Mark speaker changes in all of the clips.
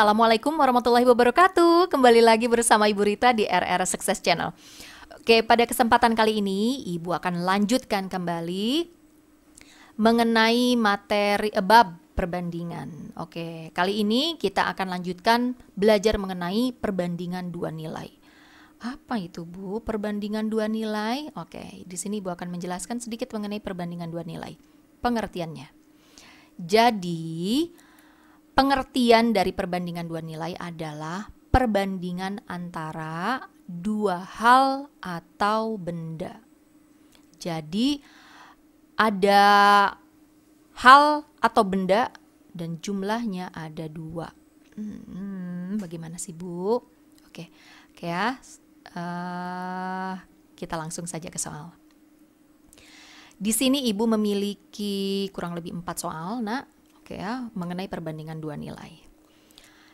Speaker 1: Assalamualaikum warahmatullahi wabarakatuh. Kembali lagi bersama Ibu Rita di RR Success Channel. Oke, pada kesempatan kali ini Ibu akan lanjutkan kembali mengenai materi bab perbandingan. Oke, kali ini kita akan lanjutkan belajar mengenai perbandingan dua nilai. Apa itu, Bu? Perbandingan dua nilai? Oke, di sini Ibu akan menjelaskan sedikit mengenai perbandingan dua nilai. Pengertiannya. Jadi, pengertian dari perbandingan dua nilai adalah perbandingan antara dua hal atau benda. Jadi ada hal atau benda dan jumlahnya ada dua. Bagaimana sih, Bu? Oke ya. Kita langsung saja ke soal. Di sini Ibu memiliki kurang lebih 4 soal, Nak. Ya, mengenai perbandingan dua nilai.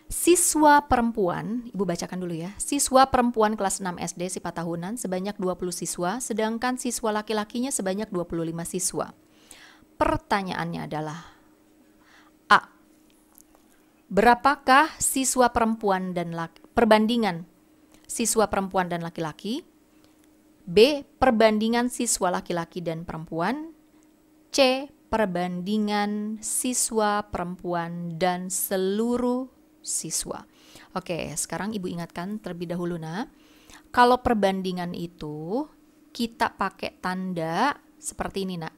Speaker 1: Siswa perempuan, Ibu bacakan dulu ya. Siswa perempuan kelas 6 SD sifat tahunan sebanyak 20 siswa, sedangkan siswa laki-lakinya sebanyak 25 siswa. Pertanyaannya adalah A. Berapakah siswa perempuan dan perbandingan siswa perempuan dan laki-laki? B. Perbandingan siswa laki-laki dan perempuan. C. Perbandingan siswa perempuan dan seluruh siswa. Oke, sekarang Ibu ingatkan terlebih dahulu, Nak. Kalau perbandingan itu kita pakai tanda seperti ini, Nak.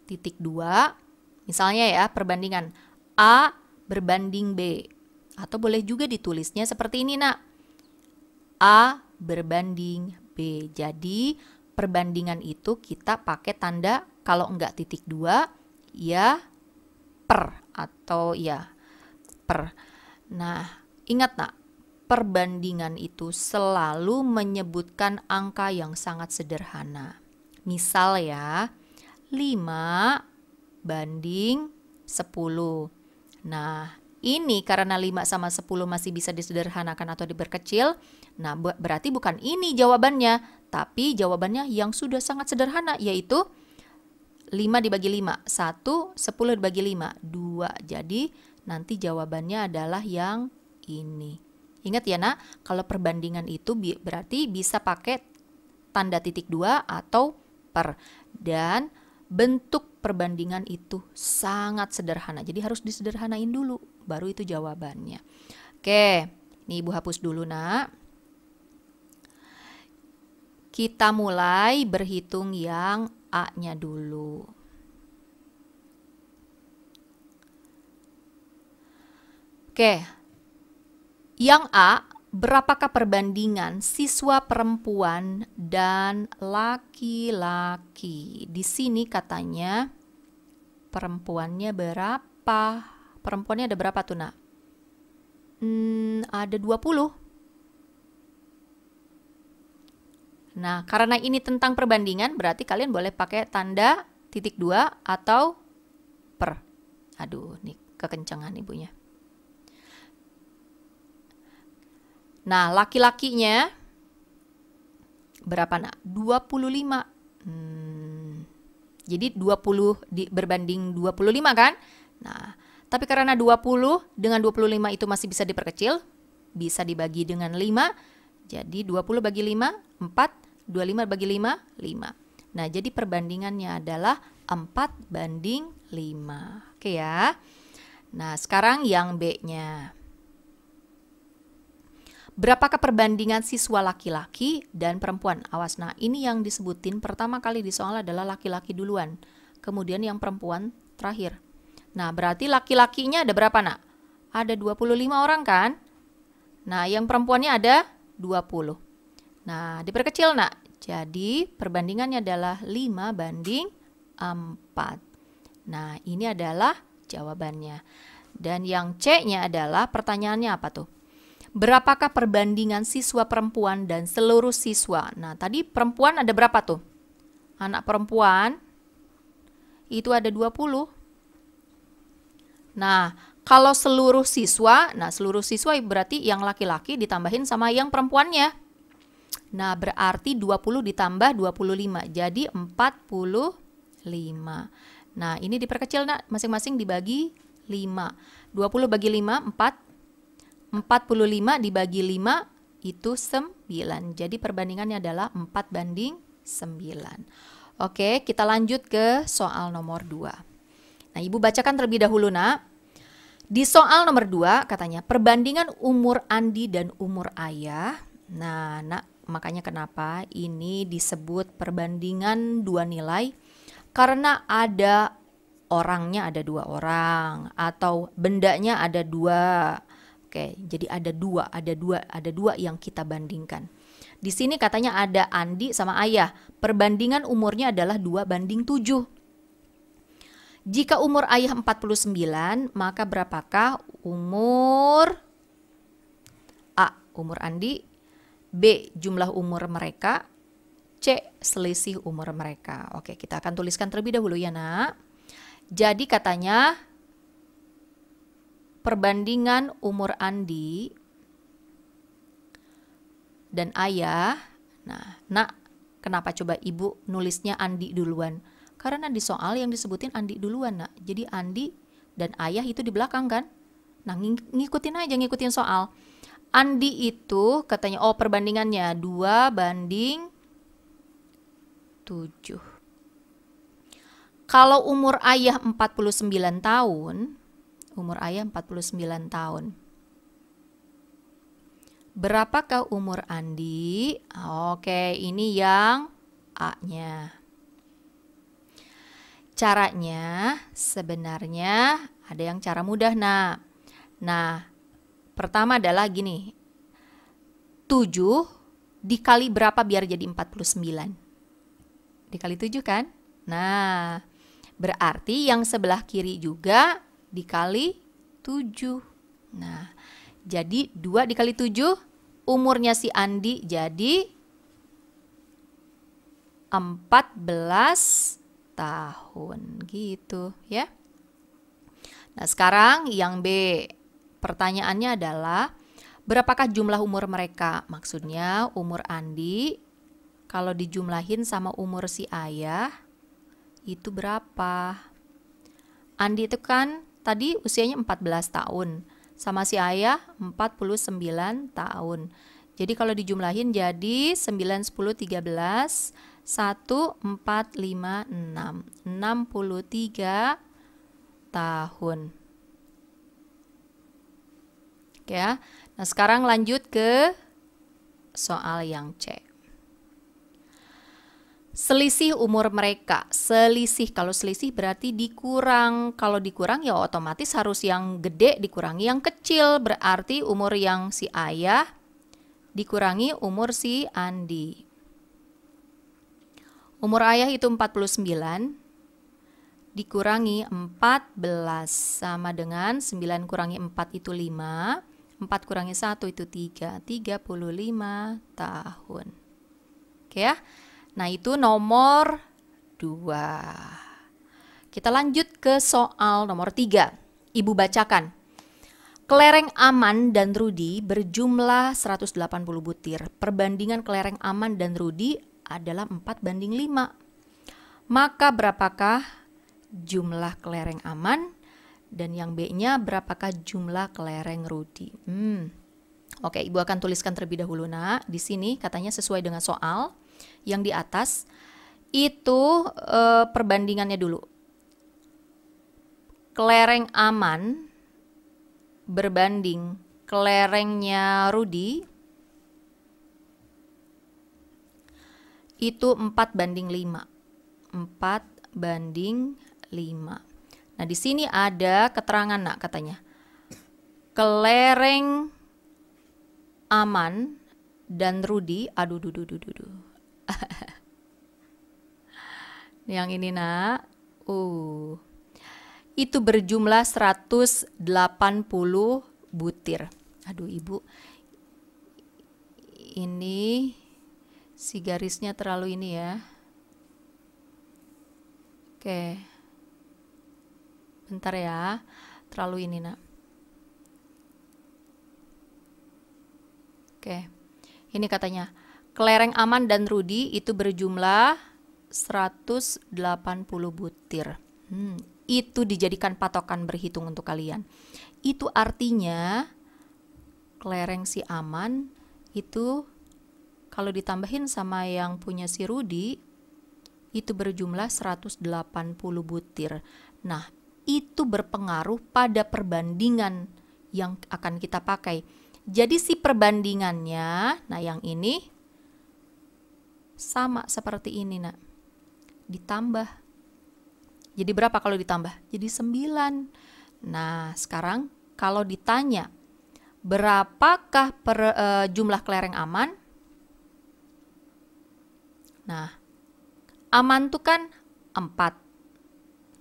Speaker 1: Titik 2. Misalnya ya, perbandingan A berbanding B. Atau boleh juga ditulisnya seperti ini, Nak. A berbanding B. Jadi perbandingan itu kita pakai tanda, kalau enggak titik 2, ya per atau ya per. Nah, ingat Nak, perbandingan itu selalu menyebutkan angka yang sangat sederhana. Misal ya, 5 banding 10. Nah, ini karena 5 sama 10 masih bisa disederhanakan atau diperkecil. Nah, berarti bukan ini jawabannya, tapi jawabannya yang sudah sangat sederhana, yaitu 5 dibagi 5, 1, 10 dibagi 5, 2. Jadi nanti jawabannya adalah yang ini. Ingat ya, Nak, kalau perbandingan itu berarti bisa pakai tanda titik 2 atau per. Dan bentuk perbandingan itu sangat sederhana. Jadi harus disederhanain dulu, baru itu jawabannya. Oke, ini Ibu hapus dulu, Nak. Kita mulai berhitung yang A-nya dulu. Oke, yang A, berapakah perbandingan siswa perempuan dan laki-laki? Di sini katanya perempuannya berapa? Perempuannya ada berapa tuh, Nak? Ada 20. Nah, karena ini tentang perbandingan, berarti kalian boleh pakai tanda titik 2 atau per. Aduh, nih kekencangan ibunya. Nah, laki-lakinya berapa, Nak? 25. Jadi 20 berbanding 25 kan? Nah, tapi karena 20 dengan 25 itu masih bisa diperkecil, bisa dibagi dengan 5. Jadi 20 bagi 5, 4. 25 bagi 5, 5. Nah, jadi perbandingannya adalah 4 banding 5. Oke ya. Nah, sekarang yang B-nya. Berapakah perbandingan siswa laki-laki dan perempuan? Awas, nah ini yang disebutin pertama kali di soal adalah laki-laki duluan. Kemudian yang perempuan terakhir. Nah, berarti laki-lakinya ada berapa, Nak? Ada 25 orang kan? Nah, yang perempuannya ada 20. Nah, diperkecil, Nak. Jadi, perbandingannya adalah 5 banding 4. Nah, ini adalah jawabannya. Dan yang C-nya adalah pertanyaannya apa tuh? Berapakah perbandingan siswa perempuan dan seluruh siswa? Nah, tadi perempuan ada berapa tuh? Anak perempuan itu ada 20. Nah, kalau seluruh siswa, seluruh siswa berarti yang laki-laki ditambahin sama yang perempuannya. Nah, berarti 20 ditambah 25, jadi 45. Nah, ini diperkecil, Nak, masing-masing dibagi 20 bagi 5, 4. 45 dibagi 5 itu 9. Jadi perbandingannya adalah 4:9. Oke, kita lanjut ke soal nomor 2. Nah, Ibu bacakan terlebih dahulu, Nak. Di soal nomor 2 katanya perbandingan umur Andi dan umur ayah. Nah, Nak, makanya kenapa ini disebut perbandingan dua nilai? Karena ada orangnya ada 2 orang atau bendanya ada 2. Oke, jadi ada dua yang kita bandingkan. Di sini katanya ada Andi sama ayah. Perbandingan umurnya adalah 2:7. Jika umur ayah 49, maka berapakah umur A, umur Andi, B, jumlah umur mereka, C, selisih umur mereka. Oke, kita akan tuliskan terlebih dahulu ya, Nak. Jadi katanya perbandingan umur Andi dan ayah. Nah, Nak, kenapa coba Ibu nulisnya Andi duluan? Karena di soal yang disebutin Andi duluan, Nak. Jadi Andi dan ayah itu di belakang kan? Nah, ngikutin soal. Andi itu katanya, perbandingannya 2:7. Kalau umur ayah 49 tahun, berapakah umur Andi? Oke, ini yang A-nya. Caranya sebenarnya ada yang cara mudah, Nak. Nah, pertama adalah gini. 7 dikali berapa biar jadi 49? Dikali 7 kan? Nah, berarti yang sebelah kiri juga dikali 7. Nah, jadi 2 dikali 7, umurnya si Andi jadi 14 tahun gitu ya. Nah, sekarang yang B. Pertanyaannya adalah berapakah jumlah umur mereka? Maksudnya umur Andi kalau dijumlahin sama umur si ayah itu berapa? Andi itu kan tadi usianya 14 tahun. Sama si ayah 49 tahun. Jadi kalau dijumlahin jadi 9, 10, 13, 1, 4, 5, 6. 63 tahun. Oke ya. Nah, sekarang lanjut ke soal yang C. Selisih umur mereka. Kalau selisih berarti dikurang. Kalau dikurang ya otomatis harus yang gede dikurangi yang kecil. Berarti umur yang si ayah dikurangi umur si Andi. Umur ayah itu 49 dikurangi 14 sama dengan 9 kurangi 4 itu 5. 4 kurangi 1 itu 3. 35 tahun. Oke ya. Nah, itu nomor 2. Kita lanjut ke soal nomor 3. Ibu bacakan. Kelereng Aman dan Rudi berjumlah 180 butir. Perbandingan kelereng Aman dan Rudi adalah 4:5. Maka berapakah jumlah kelereng Aman dan yang B-nya berapakah jumlah kelereng Rudi? Oke, Ibu akan tuliskan terlebih dahulu, Nak. Di sini katanya sesuai dengan soal yang di atas itu perbandingannya dulu. Kelereng Aman berbanding kelerengnya Rudi itu 4:5. 4:5. Nah, di sini ada keterangan, Nak, katanya. Kelereng Aman dan Rudi, yang ini, Nak. Itu berjumlah 180 butir. Ibu. Ini si garisnya terlalu ini ya. Oke. Bentar ya. Terlalu ini, Nak. Oke. Ini katanya. Kelereng Aman dan Rudi itu berjumlah 180 butir. itu dijadikan patokan berhitung untuk kalian. Itu artinya kelereng si Aman itu kalau ditambahin sama yang punya si Rudi itu berjumlah 180 butir. Nah, itu berpengaruh pada perbandingan yang akan kita pakai. Jadi si perbandingannya, nah yang ini sama seperti ini, nak. Ditambah. Jadi berapa kalau ditambah? Jadi 9. Nah, sekarang kalau ditanya berapakah jumlah kelereng Aman? Nah, Aman tuh kan 4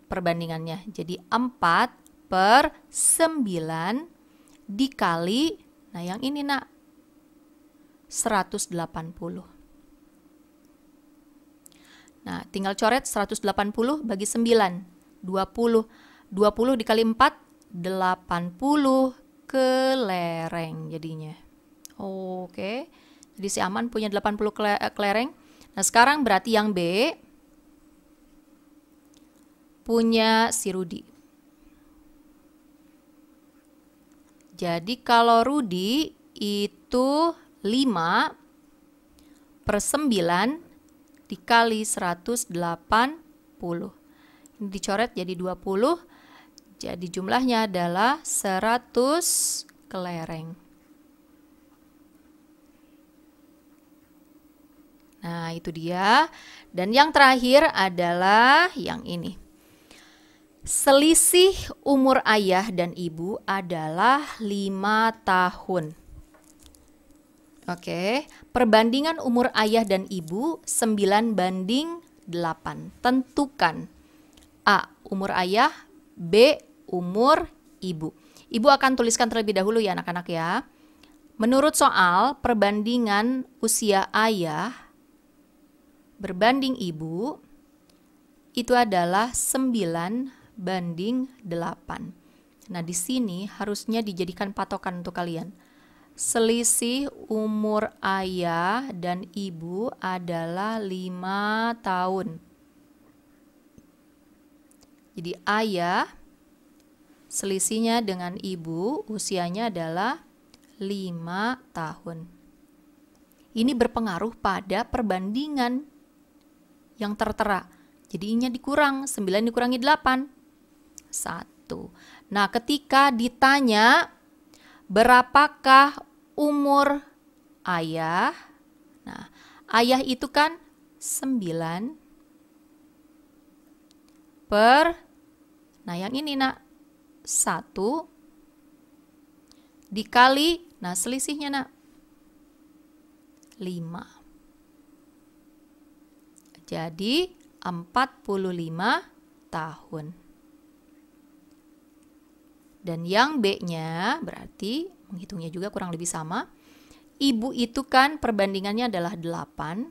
Speaker 1: perbandingannya. Jadi 4/9 dikali, nah yang ini nak, 180. Nah, tinggal coret 180 bagi 9, 20. 20 dikali 4, 80 kelereng jadinya. Oke. Jadi si Aman punya 80 kelereng. Nah, sekarang berarti yang B punya si Rudi. Jadi kalau Rudi itu 5/9 dikali 180. Ini dicoret jadi 20. Jadi jumlahnya adalah 100 kelereng. Nah, itu dia. Dan yang terakhir adalah yang ini. Selisih umur ayah dan ibu adalah 5 tahun. Oke, perbandingan umur ayah dan ibu 9/8. Tentukan A. Umur ayah, B. Umur ibu. Ibu akan tuliskan terlebih dahulu ya anak-anak ya. Menurut soal, perbandingan usia ayah berbanding ibu itu adalah 9/8. Nah, di sini harusnya dijadikan patokan untuk kalian. Selisih umur ayah dan ibu adalah 5 tahun. Jadi ayah selisihnya dengan ibu usianya adalah 5 tahun. Ini berpengaruh pada perbandingan yang tertera. Jadinya dikurang, 9 dikurangi 8, 1. Nah, ketika ditanya berapakah umur ayah, nah ayah itu kan 9 per, nah yang ini nak, 1 dikali, nah selisihnya nak, 5. Jadi 45 tahun. Dan yang B-nya berarti menghitungnya juga kurang lebih sama. Ibu itu kan perbandingannya adalah 8.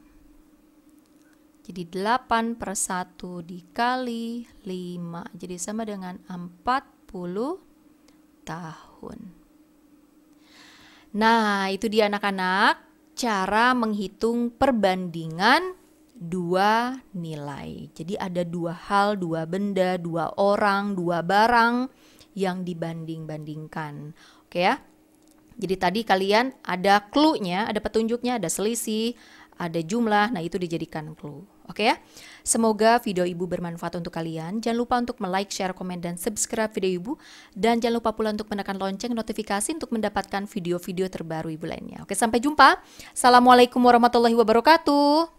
Speaker 1: Jadi 8/1 dikali 5. Jadi sama dengan 40 tahun. Nah, itu dia anak-anak cara menghitung perbandingan dua nilai. Jadi ada dua hal, dua benda, dua orang, dua barang yang dibanding-bandingkan. Oke ya. Jadi tadi kalian ada clue-nya, ada petunjuknya, ada selisih, ada jumlah. Nah, itu dijadikan clue. Oke ya. Semoga video Ibu bermanfaat untuk kalian. Jangan lupa untuk like, share, komen, dan subscribe video Ibu. Dan jangan lupa pula untuk menekan lonceng notifikasi untuk mendapatkan video-video terbaru Ibu lainnya. Oke, sampai jumpa. Assalamualaikum warahmatullahi wabarakatuh.